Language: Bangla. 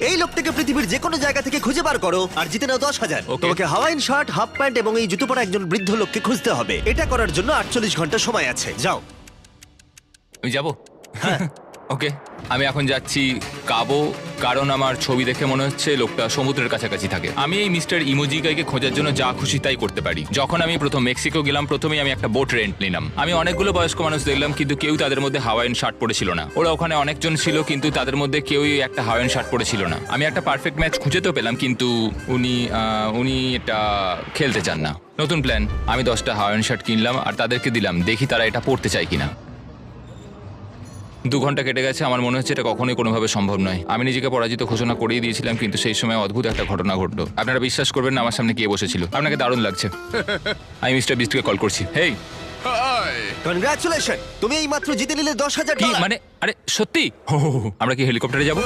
এই লোকটাকে পৃথিবীর যে কোনো জায়গা থেকে খুঁজে বার করো আর জিতে নাও 10,000। Okay. তোমাকে হাওয়াইন শার্ট, হাফ প্যান্ট এবং এই জুতো পরা একজন বৃদ্ধ লোককে খুঁজতে হবে। এটা করার জন্য 48 ঘন্টা সময় আছে। যাও। আমি যাবো হ্যাঁ। ওকে আমি এখন যাচ্ছি কাবো, কারণ আমার ছবি দেখে মনে হচ্ছে লোকটা সমুদ্রের কাছাকাছি থাকে। আমি এই মিস্টার ইমোজিকাইকে খোঁজার জন্য যা খুশি তাই করতে পারি। যখন আমি প্রথম মেক্সিকো গেলাম, প্রথমেই আমি একটা বোট রেন্ট নিলাম। আমি অনেকগুলো বয়স্ক মানুষ দেখলাম, কিন্তু কেউ তাদের মধ্যে হাওয়াইন শার্ট পরেছিল না। ওরা ওখানে অনেকজন ছিল, কিন্তু তাদের মধ্যে কেউই একটা হাওয়াইন শার্ট পরেছিল না। আমি একটা পারফেক্ট ম্যাচ খুঁজে তো পেলাম, কিন্তু উনি এটা খেলতে চান না। নতুন প্ল্যান, আমি 10টা হাওয়াইন শার্ট কিনলাম আর তাদেরকে দিলাম, দেখি তারা এটা পরতে চায় কিনা। 2 ঘন্টা কেটে গেছে, আমার মনে হচ্ছে এটা কখনোই কোনোভাবে সম্ভব নয়। আমি নিজেকে পরাজিত ঘোষণা করেই দিয়েছিলাম, কিন্তু সেই সময় অদ্ভুত একটা ঘটনা ঘটলো। আপনারা বিশ্বাস করবেন না, আমার সামনে কে বসেছিল। আপনাকে দারুণ লাগছে। আমি মিস্টার বিস্টকে কল করছি। হেই, কনগ্রাচুলেশন, তুমি এই মাত্র জিতে নিলে 10,000 কি ডলার। মানে? আরে সত্যি? আমরা কি হেলিকপ্টারে যাবো?